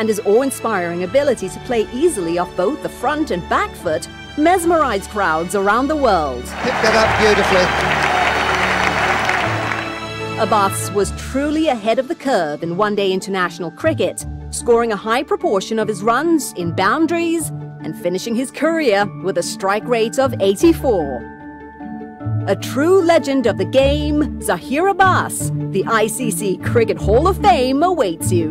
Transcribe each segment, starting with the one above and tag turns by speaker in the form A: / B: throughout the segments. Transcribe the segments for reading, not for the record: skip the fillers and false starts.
A: And his awe-inspiring ability to play easily off both the front and back foot mesmerized crowds around the world.
B: Picked that up beautifully.
A: Abbas was truly ahead of the curve in one-day international cricket, scoring a high proportion of his runs in boundaries and finishing his career with a strike rate of 84. A true legend of the game, Zahir Abbas, the ICC Cricket Hall of Fame awaits you.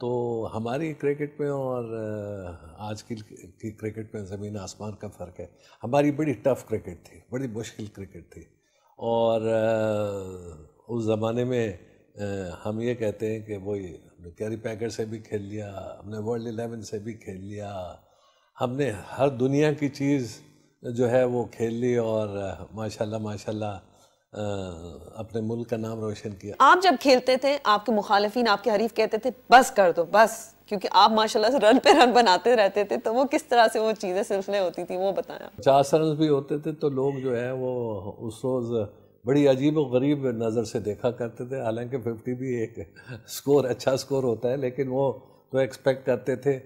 C: تو ہماری cricket میں اور آج کی cricket میں زمین آسمان کا فرق ہے. ہماری بڑی ٹف کرکٹ تھی, بڑی مشکل کرکٹ تھی, اور اس زمانے میں ہم یہ کہتے ہیں کہ وہی کیری پیکر سے بھی کھیل لیا, ہم نے ورلڈ 11 سے بھی کھیل لیا, ہم نے ہر دنیا کی چیز جو ہے وہ کھیل لی, اور ماشاءاللہ اپنے ملک کا نام روشن کیا.
D: آپ جب کھیلتے تھے آپ کے مخالفین, آپ کے حریف کہتے تھے بس کر دو بس, کیونکہ آپ ماشاءاللہ سے رن پہ رن بناتے رہتے تھے, تو وہ کس طرح سے وہ چیزیں سلسلے ہوتی تھی وہ بتائیں.
C: 50 رنز بھی ہوتے تھے تو لوگ جو ہے وہ اس روز بڑی عجیب و غریب نظر سے دیکھا کرتے تھے, حالانکہ 50 بھی ایک سکور, اچھا سکور ہوتا ہے, لیکن وہ تو ایکسپیکٹ کرتے تھے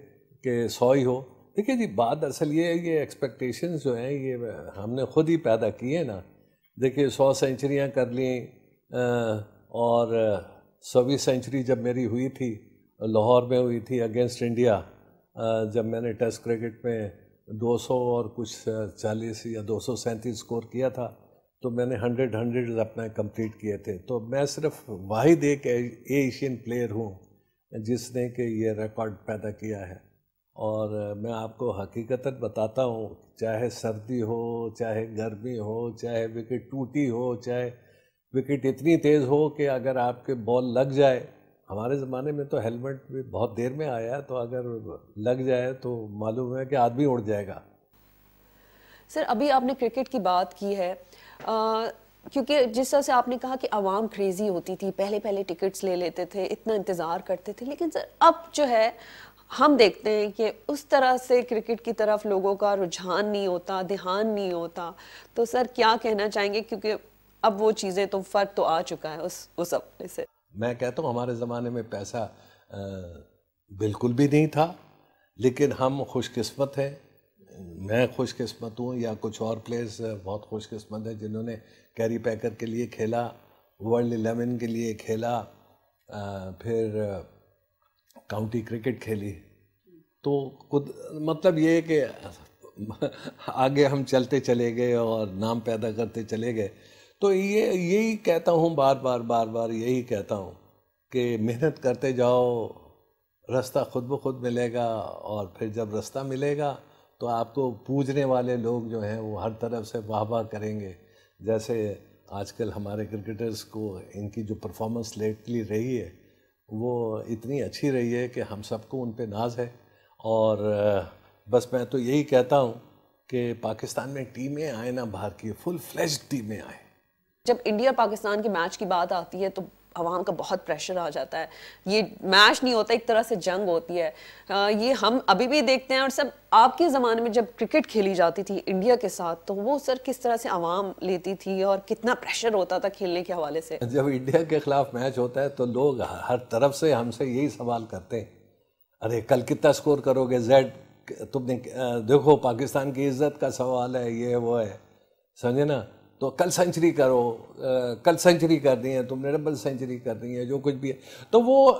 C: کہ 100 ہی ہو. دیکھیے جی, بات اصل یہ ہے, یہ ایکسپیکٹیشنز جو ہیں یہ ہم نے خود ہی پیدا کی ہیں نا. دیکھیے 100 سینچریاں کر لیں, اور 100ویں سینچری جب میری ہوئی تھی لاہور میں ہوئی تھی اگینسٹ انڈیا, جب میں نے ٹیسٹ کرکٹ میں 200 اور کچھ 40 یا 237 سکور کیا تھا, تو میں نے 100 اپنا کمپلیٹ کیے تھے. تو میں صرف واحد ایک ایشین پلیئر ہوں جس نے کہ یہ ریکارڈ پیدا کیا ہے. اور میں آپ کو حقیقتاً بتاتا ہوں, چاہے سردی ہو, چاہے گرمی ہو, چاہے وکٹ ٹوٹی ہو, چاہے وکٹ اتنی تیز ہو کہ اگر آپ کے بال لگ جائے, ہمارے زمانے میں تو ہیلمٹ بھی بہت دیر میں آیا, تو اگر لگ جائے تو معلوم ہے کہ آدمی اڑ جائے گا.
D: سر ابھی آپ نے کرکٹ کی بات کی ہے, کیونکہ جس طرح سے آپ نے کہا کہ عوام کریزی ہوتی تھی, پہلے ٹکٹس لے لیتے تھے, اتنا انتظار کرتے تھے, لیکن سر اب جو ہے ہم دیکھتے ہیں کہ اس طرح سے کرکٹ کی طرف لوگوں کا رجحان نہیں ہوتا, دھیان نہیں ہوتا. تو سر کیا کہنا چاہیں گے, کیونکہ اب وہ چیزیں تو فرق تو آ چکا ہے اس اپنے سے.
C: میں کہتا ہوں ہمارے زمانے میں پیسہ بالکل بھی نہیں تھا, لیکن ہم خوش قسمت ہیں, میں خوش قسمت ہوں, یا کچھ اور پلیئرز بہت خوش قسمت ہیں جنہوں نے کیری پیکر کے لیے کھیلا, ورلڈ 11 کے لیے کھیلا, پھر کاؤنٹی کرکٹ کھیلی. تو مطلب یہ ہے کہ آگے ہم چلتے چلے گئے اور نام پیدا کرتے چلے گئے. تو یہی کہتا ہوں, بار یہی کہتا ہوں کہ محنت کرتے جاؤ, راستہ خود بخود ملے گا, اور پھر جب راستہ ملے گا تو آپ کو پوجنے والے لوگ جو ہیں وہ ہر طرف سے واہ واہ کریں گے. جیسے آج کل ہمارے کرکٹرز کو ان کی جو پرفارمنس لیٹلی رہی ہے وہ اتنی اچھی رہی ہے کہ ہم سب کو ان پہ ناز ہے. اور بس میں تو یہی کہتا ہوں کہ پاکستان میں ٹیمیں آئیں نا, باہر کی فل فلیجڈ ٹیمیں آئیں. جب
D: انڈیا پاکستان کے میچ کی بات آتی ہے تو عوام کا بہت پریشر آ جاتا ہے. یہ میچ نہیں ہوتا, ایک طرح سے جنگ ہوتی ہے. یہ ہم ابھی بھی دیکھتے ہیں. اور سب آپ کے زمانے میں جب کرکٹ کھیلی جاتی تھی انڈیا کے ساتھ, تو وہ سر کس طرح سے عوام لیتی تھی اور کتنا پریشر ہوتا تھا کھیلنے کے حوالے سے؟
C: جب انڈیا کے خلاف میچ ہوتا ہے تو لوگ ہر طرف سے ہم سے یہی سوال کرتے ہیں, ارے کل کتنا سکور کرو گے, زیڈ تم نے دیکھو پاکستان کی عزت کا سوال ہے, یہ وہ ہے, سمجھے نا, تو کل سینچری کرو, کل سینچری کرنی ہے تم نے, ڈبل سینچری کرنی ہے, جو کچھ بھی ہے. تو وہ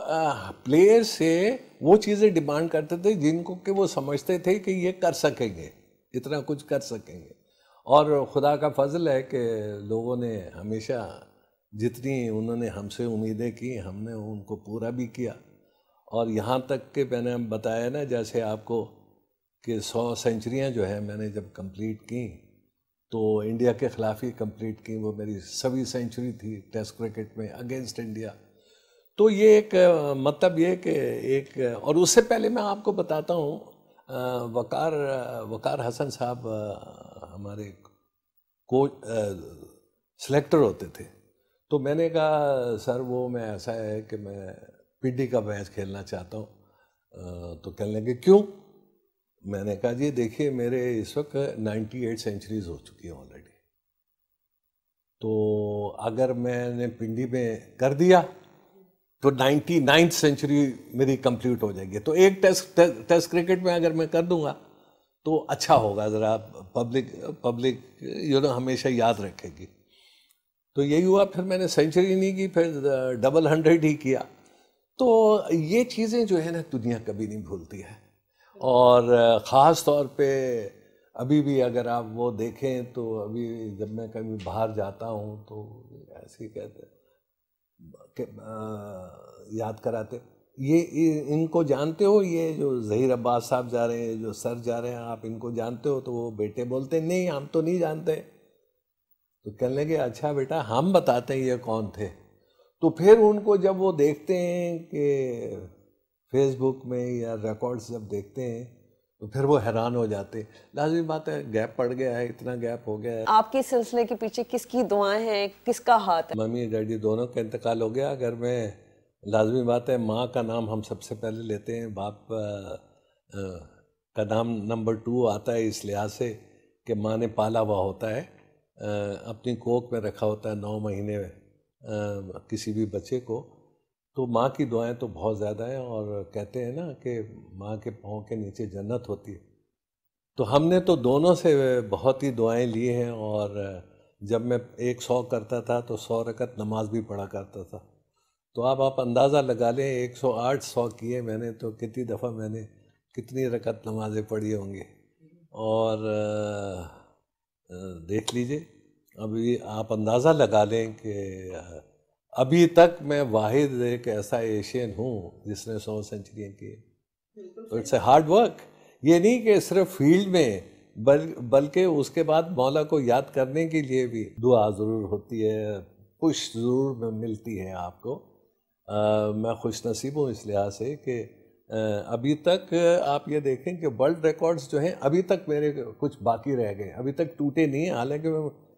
C: پلیئر سے وہ چیزیں ڈیمانڈ کرتے تھے جن کو کہ وہ سمجھتے تھے کہ یہ کر سکیں گے, اتنا کچھ کر سکیں گے. اور خدا کا فضل ہے کہ لوگوں نے ہمیشہ جتنی انہوں نے ہم سے امیدیں کی, ہم نے ان کو پورا بھی کیا. اور یہاں تک کہ میں نے بتایا نا جیسے آپ کو کہ 100 سینچریاں جو ہے میں نے جب کمپلیٹ کی تو انڈیا کے خلاف ہی کمپلیٹ کی, وہ میری 100ویں سینچری تھی ٹیسٹ کرکٹ میں اگینسٹ انڈیا. تو یہ ایک مطلب یہ کہ ایک, اور اس سے پہلے میں آپ کو بتاتا ہوں, وقار حسن صاحب ہمارے کوچ سلیکٹر ہوتے تھے. تو میں نے کہا سر وہ میں ایسا ہے کہ میں پنڈی کا میچ کھیلنا چاہتا ہوں. تو کہنے لگے کیوں؟ میں نے کہا جی دیکھیے میرے اس وقت 98 سینچریز ہو چکی ہیں آلریڈی, تو اگر میں نے پنڈی میں کر دیا تو 99 سینچری میری کمپلیٹ ہو جائے گی. تو ایک ٹیسٹ کرکٹ میں اگر میں کر دوں گا تو اچھا ہوگا, ذرا پبلک ہمیشہ یاد رکھے گی. تو یہی ہوا, پھر میں نے سینچری نہیں کی, پھر ڈبل 100 ہی کیا. تو یہ چیزیں جو ہے نا دنیا کبھی نہیں بھولتی ہے. اور خاص طور پہ ابھی بھی اگر آپ وہ دیکھیں تو ابھی جب میں کبھی باہر جاتا ہوں تو ایسے ہی کہتے کہ یاد کراتے یہ ان کو جانتے ہو؟ یہ جو ظہیر عباس صاحب جا رہے ہیں، جو سر جا رہے ہیں، آپ ان کو جانتے ہو؟ تو وہ بیٹے بولتے ہیں نہیں ہم تو نہیں جانتے. تو کہنے لگے اچھا بیٹا ہم بتاتے ہیں یہ کون تھے. تو پھر ان کو جب وہ دیکھتے ہیں کہ فیس بک میں یا ریکارڈز جب دیکھتے ہیں تو پھر وہ حیران ہو جاتے. لازمی بات ہے گیپ پڑ گیا ہے، اتنا گیپ ہو گیا ہے.
D: آپ کے سلسلے کے پیچھے کس کی دعائیں ہیں، کس کا ہاتھ ہے؟
C: ممی ڈیڈی دونوں کا انتقال ہو گیا. اگر میں لازمی بات ہے ماں کا نام ہم سب سے پہلے لیتے ہیں، باپ کا نام نمبر 2 آتا ہے اس لحاظ سے کہ ماں نے پالا ہوا ہوتا ہے، اپنی کوکھ میں رکھا ہوتا ہے 9 مہینے کسی بھی بچے کو. تو ماں کی دعائیں تو بہت زیادہ ہیں، اور کہتے ہیں نا کہ ماں کے پاؤں کے نیچے جنت ہوتی ہے. تو ہم نے تو دونوں سے بہت ہی دعائیں لی ہیں، اور جب میں 100 کرتا تھا تو 100 رکعت نماز بھی پڑھا کرتا تھا. تو آپ اندازہ لگا لیں 108 100 کیے میں نے، تو کتنی دفعہ میں نے کتنی رکعت نمازیں پڑھی ہوں گی. اور دیکھ لیجئے ابھی آپ اندازہ لگا لیں کہ ابھی تک میں واحد ایک ایسا ایشین ہوں جس نے 100 سینچریاں کی. تو اٹس اے ہارڈ ورک. یہ نہیں کہ صرف فیلڈ میں، بلکہ اس کے بعد مولا کو یاد کرنے کے لیے بھی دعا ضرور ہوتی ہے، پش ضرور ملتی ہے آپ کو. میں خوش نصیب ہوں اس لحاظ سے کہ ابھی تک آپ یہ دیکھیں کہ ورلڈ ریکارڈز جو ہیں ابھی تک میرے کچھ باقی رہ گئے، ابھی تک ٹوٹے نہیں ہیں. حالانکہ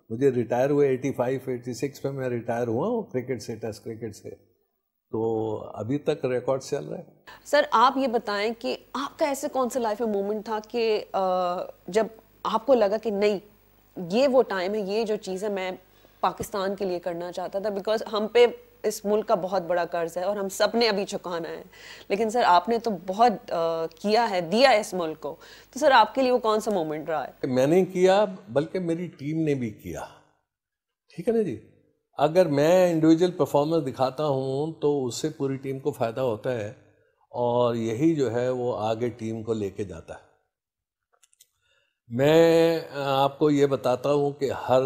C: مجھے ریٹائر ہوئے 85 86 میں میں ریٹائر ہوا ہوں کرکٹ سے، ٹیسٹ کرکٹ سے. تو ابھی تک ریکارڈ چل رہا ہے.
D: سر آپ یہ بتائیں کہ آپ کا ایسے کون سا لائف میں مومنٹ تھا کہ جب آپ کو لگا کہ نہیں یہ وہ ٹائم ہے، یہ جو چیز ہے میں پاکستان کے لیے کرنا چاہتا تھا، بیکاز ہم پہ اس ملک کا بہت بڑا قرض ہے اور ہم سب نے ابھی چکانا ہے، لیکن سر آپ نے تو بہت کیا ہے، دیا ہے اس ملک کو. تو سر آپ کے لیے وہ کون سا مومنٹ رہا ہے؟
C: میں نے کیا بلکہ میری ٹیم نے بھی کیا. ٹھیک ہے نا جی. اگر میں انڈیویجول پرفارمنس دکھاتا ہوں تو اس سے پوری ٹیم کو فائدہ ہوتا ہے، اور یہی جو ہے وہ آگے ٹیم کو لے کے جاتا ہے. میں آپ کو یہ بتاتا ہوں کہ ہر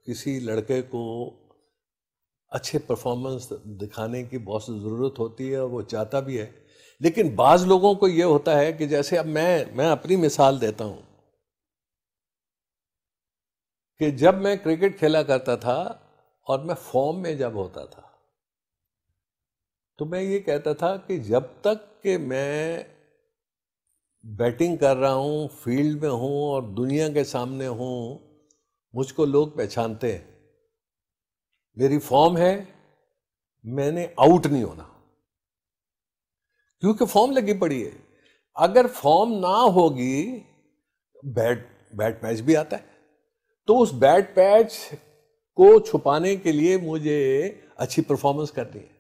C: کسی لڑکے کو اچھے پرفارمنس دکھانے کی بہت ضرورت ہوتی ہے، اور وہ چاہتا بھی ہے. لیکن بعض لوگوں کو یہ ہوتا ہے کہ جیسے اب میں اپنی مثال دیتا ہوں کہ جب میں کرکٹ کھیلا کرتا تھا اور میں فارم میں جب ہوتا تھا تو میں یہ کہتا تھا کہ جب تک کہ میں بیٹنگ کر رہا ہوں، فیلڈ میں ہوں اور دنیا کے سامنے ہوں، مجھ کو لوگ پہچانتے ہیں. میری فارم ہے، میں نے آؤٹ نہیں ہونا، کیونکہ فارم لگی پڑی ہے. اگر فارم نہ ہوگی، بیڈ پیچ بھی آتا ہے، تو اس بیڈ پیچ کو چھپانے کے لیے مجھے اچھی پرفارمنس کرنی ہے.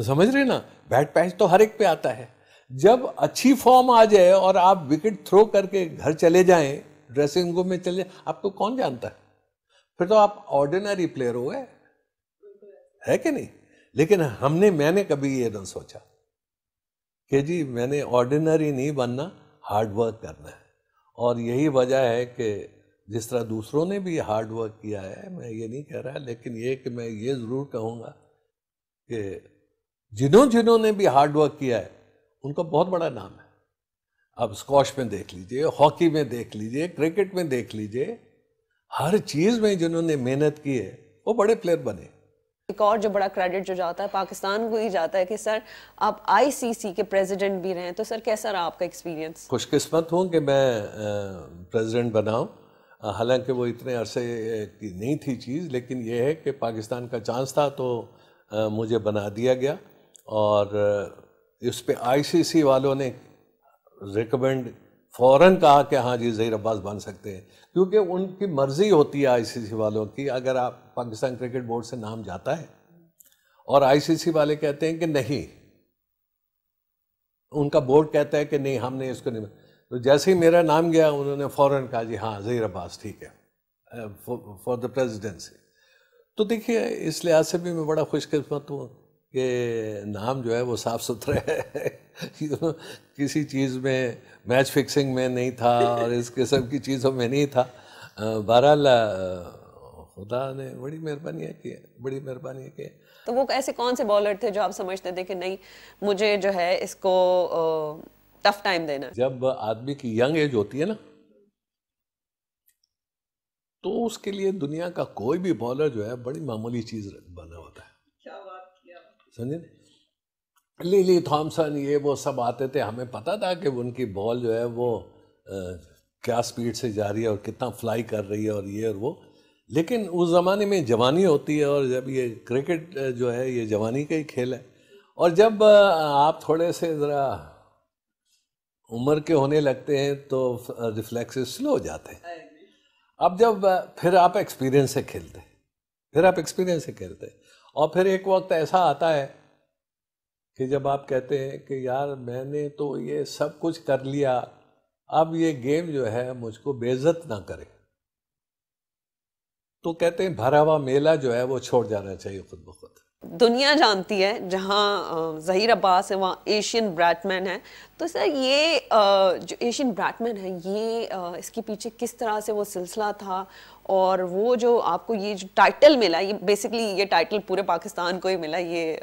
C: سمجھ رہے نا؟ بیڈ پیچ تو ہر ایک پہ آتا ہے. جب اچھی فارم آ جائے اور آپ وکٹ تھرو کر کے گھر چلے جائیں، ڈریسنگ روم میں چلے جائیں، آپ کو کون جانتا ہے؟ پھر تو آپ آرڈینری پلیئر ہو گئے، ہے کہ نہیں؟ لیکن میں نے کبھی یہ نہ سوچا کہ جی میں نے آرڈینری نہیں بننا، ہارڈ ورک کرنا ہے. اور یہی وجہ ہے کہ جس طرح دوسروں نے بھی ہارڈ ورک کیا ہے، میں یہ نہیں کہہ رہا، لیکن یہ کہ میں یہ ضرور کہوں گا کہ جنہوں نے بھی ہارڈ ورک کیا ہے ان کا بہت بڑا نام ہے. اب اسکواش میں دیکھ لیجئے، ہاکی میں دیکھ لیجئے، کرکٹ میں دیکھ لیجئے، ہر چیز میں جنہوں نے محنت کی ہے وہ بڑے پلیئر بنے.
D: ایک اور جو بڑا کریڈٹ جو جاتا ہے پاکستان کو ہی جاتا ہے کہ سر آپ آئی سی سی کے پریزیڈنٹ بھی رہے، تو سر کیسا رہا آپ کا ایکسپیرینس؟
C: خوش قسمت ہوں کہ میں پریزیڈنٹ بناؤں. حالانکہ وہ اتنے عرصے کی نہیں تھی چیز، لیکن یہ ہے کہ پاکستان کا چانس تھا تو مجھے بنا دیا گیا. اور اس پہ آئی سی سی والوں نے ریکمینڈ فوراً کہا کہ ہاں جی ظہیر عباس بن سکتے ہیں، کیونکہ ان کی مرضی ہوتی ہے آئی سی سی والوں کی. اگر آپ پاکستان کرکٹ بورڈ سے نام جاتا ہے اور آئی سی سی والے کہتے ہیں کہ نہیں، ان کا بورڈ کہتا ہے کہ نہیں ہم نے اس کو نہیں، تو جیسے ہی میرا نام گیا انہوں نے فوراً کہا جی ہاں ظہیر عباس ٹھیک ہے فار دا پریزیڈنسی. تو دیکھیے اس لحاظ سے بھی میں بڑا خوش قسمت ہوں کہ نام جو ہے وہ صاف ستھرا ہے، کسی چیز میں میچ فکسنگ میں نہیں تھا اور اس قسم کی چیزوں میں نہیں تھا. بہرحال خدا نے بڑی مہربانی کی ہے، بڑی مہربانی کی ہے.
D: تو وہ ایسے کون سے بالر تھے جو آپ سمجھتے تھے کہ نہیں مجھے جو ہے اس کو ٹف ٹائم دینا ہے؟
C: جب آدمی کی ینگ ایج ہوتی ہے نا تو اس کے لیے دنیا کا کوئی بھی بالر جو ہے بڑی معمولی چیز بنا ہوتا ہے.
D: کیا بات کیا
C: سمجھے؟ لیلی تھامسن یہ وہ سب آتے تھے، ہمیں پتا تھا کہ ان کی بال جو ہے وہ کیا سپیڈ سے جا رہی ہے اور کتنا فلائی کر رہی ہے اور یہ اور وہ. لیکن اس زمانے میں جوانی ہوتی ہے، اور جب یہ کرکٹ جو ہے یہ جوانی کا ہی کھیل ہے، اور جب آپ تھوڑے سے ذرا عمر کے ہونے لگتے ہیں تو ریفلیکسز سلو ہو جاتے ہیں. اب جب پھر آپ ایکسپیرینس سے کھیلتے، اور پھر ایک وقت ایسا آتا ہے کہ جب آپ کہتے ہیں کہ یار میں نے تو یہ سب کچھ کر لیا، اب یہ گیم جو ہے مجھ کو بے عزت نہ کرے، تو کہتے ہیں بھرا ہوا میلہ جو ہے وہ چھوڑ جانا چاہیے خود بخود.
D: دنیا جانتی ہے جہاں ظہیر عباس ہے وہاں ایشین بریڈمین ہے. تو سر یہ جو ایشین بریڈمین ہے یہ اس کے پیچھے کس طرح سے وہ سلسلہ تھا، اور وہ جو آپ کو یہ جو ٹائٹل ملا، یہ بیسکلی یہ ٹائٹل پورے پاکستان کو ہی ملا، یہ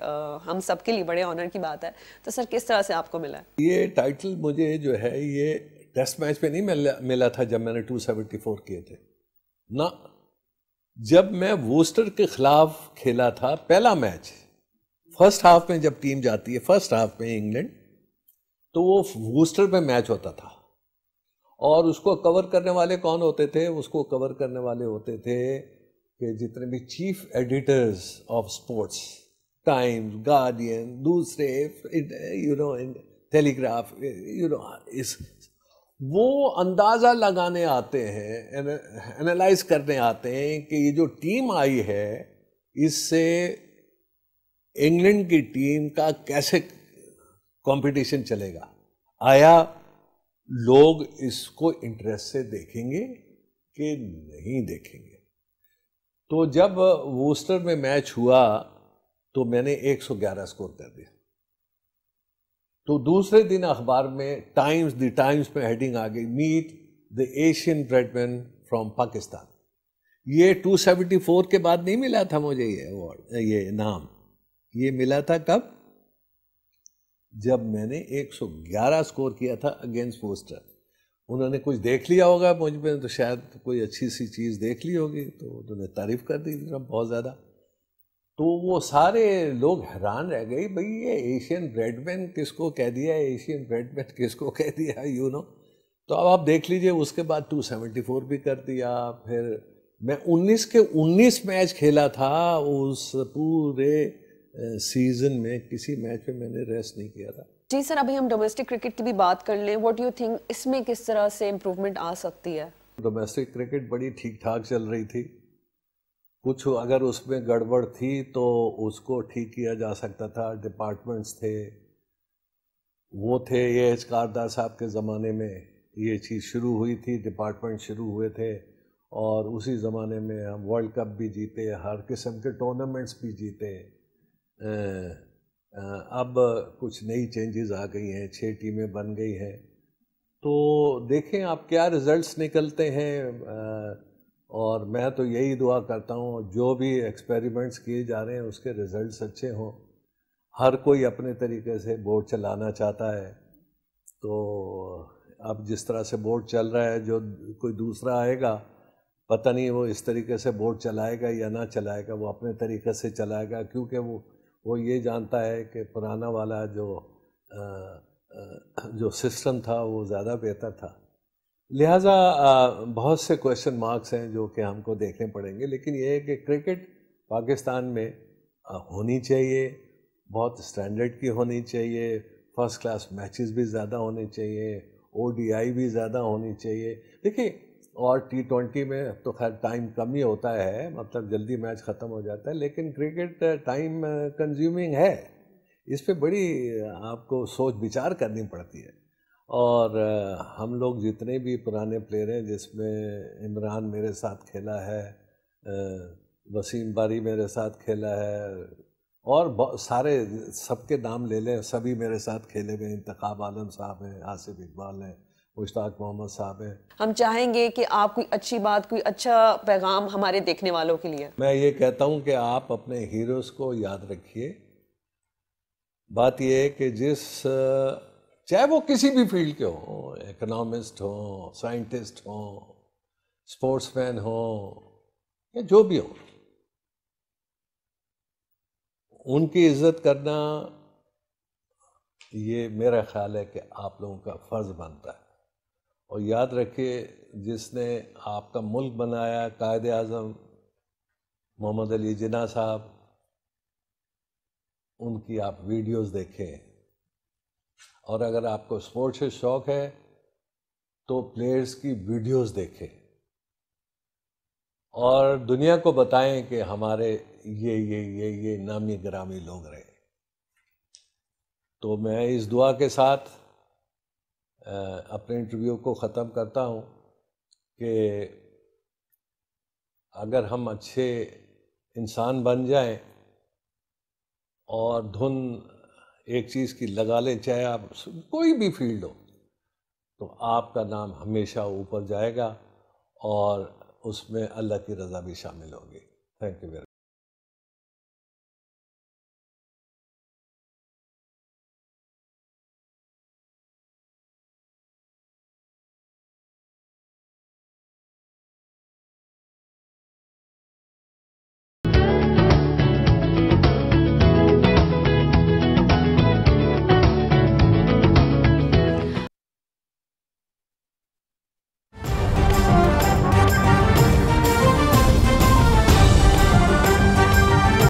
D: ہم سب کے لیے بڑے آنر کی بات ہے. تو سر کس طرح سے آپ کو ملا؟
C: یہ ٹائٹل مجھے جو ہے یہ ٹیسٹ میچ پہ نہیں ملا تھا جب میں نے 274 کیے تھے نا. جب میں ووسٹر کے خلاف کھیلا تھا پہلا میچ، فرسٹ ہاف میں جب ٹیم جاتی ہے فرسٹ ہاف میں انگلینڈ، تو وہ ووسٹر میں میچ ہوتا تھا، اور اس کو کور کرنے والے کون ہوتے تھے؟ اس کو کور کرنے والے ہوتے تھے کہ جتنے بھی chief editors of sports, Times, guardian, دوسرے ٹیلی گراف، وہ اندازہ لگانے آتے ہیں، انالائز کرنے آتے ہیں کہ یہ جو ٹیم آئی ہے اس سے انگلینڈ کی ٹیم کا کیسے کمپٹیشن چلے گا، آیا لوگ اس کو انٹرسٹ سے دیکھیں گے کہ نہیں دیکھیں گے. تو جب ووسٹر میں میچ ہوا تو میں نے 111 سکور کر دیا. تو دوسرے دن اخبار میں دی ٹائمز میں ہیڈنگ آ گئی، meet the Asian Bradman from Pakistan. یہ 274 کے بعد نہیں ملا تھا مجھے یہ ایوارڈ، یہ نام یہ ملا تھا کب؟ جب میں نے 111 سکور کیا تھا اگینسٹ ووسٹر. انہوں نے کچھ دیکھ لیا ہوگا مجھ میں، تو شاید کوئی اچھی سی چیز دیکھ لی ہوگی، تو انہوں نے تعریف کر دی بہت زیادہ. تو وہ سارے لوگ حیران رہ گئی، بھئی یہ ایشین بریڈمین کس کو کہہ دیا، ایشین بریڈمین کس کو کہہ دیا، تو اب آپ دیکھ لیجئے اس کے بعد 274 بھی کر دیا. پھر میں 19 کے 19 میچ کھیلا تھا، اس پورے سیزن میں کسی میچ پہ میں نے ریسٹ نہیں کیا تھا.
D: جی سر، ابھی ہم ڈومیسٹک کرکٹ کی بھی بات کر لیں. واٹ یو تھنک اس میں کس طرح سے امپروومنٹ آ سکتی ہے؟
C: ڈومیسٹک کرکٹ بڑی ٹھیک ٹھاک چل رہی تھی. کچھ اگر اس میں گڑبڑ تھی تو اس کو ٹھیک کیا جا سکتا تھا. ڈپارٹمنٹس تھے، وہ تھے اے ایچ کاردار صاحب کے زمانے میں یہ چیز شروع ہوئی تھی، ڈپارٹمنٹ شروع ہوئے تھے، اور اسی زمانے میں ہم ورلڈ کپ بھی جیتے، ہر قسم کے ٹورنامنٹس بھی جیتے. اب کچھ نئی چینجز آ گئی ہیں، 6 ٹیمیں بن گئی ہیں. تو دیکھیں آپ کیا رزلٹس نکلتے ہیں، اور میں تو یہی دعا کرتا ہوں جو بھی ایکسپیریمنٹس کیے جا رہے ہیں اس کے رزلٹس اچھے ہوں. ہر کوئی اپنے طریقے سے بورڈ چلانا چاہتا ہے، تو اب جس طرح سے بورڈ چل رہا ہے، جو کوئی دوسرا آئے گا پتہ نہیں وہ اس طریقے سے بورڈ چلائے گا یا نہ چلائے گا، وہ اپنے طریقے سے چلائے گا، کیونکہ وہ یہ جانتا ہے کہ پرانا والا جو سسٹم تھا وہ زیادہ بہتر تھا. لہٰذا بہت سے کویشچن مارکس ہیں جو کہ ہم کو دیکھنے پڑیں گے. لیکن یہ ہے کہ کرکٹ پاکستان میں ہونی چاہیے، بہت اسٹینڈرڈ کی ہونی چاہیے، فرسٹ کلاس میچز بھی زیادہ ہونے چاہیے، او ڈی آئی بھی زیادہ ہونی چاہیے. دیکھیے، اور T20 میں تو خیر ٹائم کم ہی ہوتا ہے، مطلب جلدی میچ ختم ہو جاتا ہے، لیکن کرکٹ ٹائم کنزیومنگ ہے، اس پہ بڑی آپ کو سوچ بچار کرنی پڑتی ہے. اور ہم لوگ جتنے بھی پرانے پلیئر ہیں، جس میں عمران میرے ساتھ کھیلا ہے، وسیم باری میرے ساتھ کھیلا ہے، اور سارے سب کے نام لے لیں، سبھی میرے ساتھ کھیلے ہوئے. انتخاب عالم صاحب ہیں، آصف اقبال ہیں، مشتاق محمد صاحب ہیں.
D: ہم چاہیں گے کہ آپ کوئی اچھی بات، کوئی اچھا پیغام ہمارے دیکھنے والوں کے لیے.
C: میں یہ کہتا ہوں کہ آپ اپنے ہیروز کو یاد رکھیے. بات یہ ہے کہ چاہے وہ کسی بھی فیلڈ کے ہوں، اکنامسٹ ہوں، سائنٹسٹ ہوں، اسپورٹس مین ہوں، یا جو بھی ہوں، ان کی عزت کرنا یہ میرا خیال ہے کہ آپ لوگوں کا فرض بنتا ہے. اور یاد رکھیے، جس نے آپ کا ملک بنایا، قائد اعظم محمد علی جناح صاحب، ان کی آپ ویڈیوز دیکھیں. اور اگر آپ کو اسپورٹس سے شوق ہے تو پلیئرز کی ویڈیوز دیکھیں اور دنیا کو بتائیں کہ ہمارے یہ نامی گرامی لوگ رہے. تو میں اس دعا کے ساتھ اپنے انٹرویو کو ختم کرتا ہوں کہ اگر ہم اچھے انسان بن جائیں اور دھن ایک چیز کی لگا لیں، چاہے آپ کوئی بھی فیلڈ ہو، تو آپ کا نام ہمیشہ اوپر جائے گا اور اس میں اللہ کی رضا بھی شامل ہوگی. Thank you very much.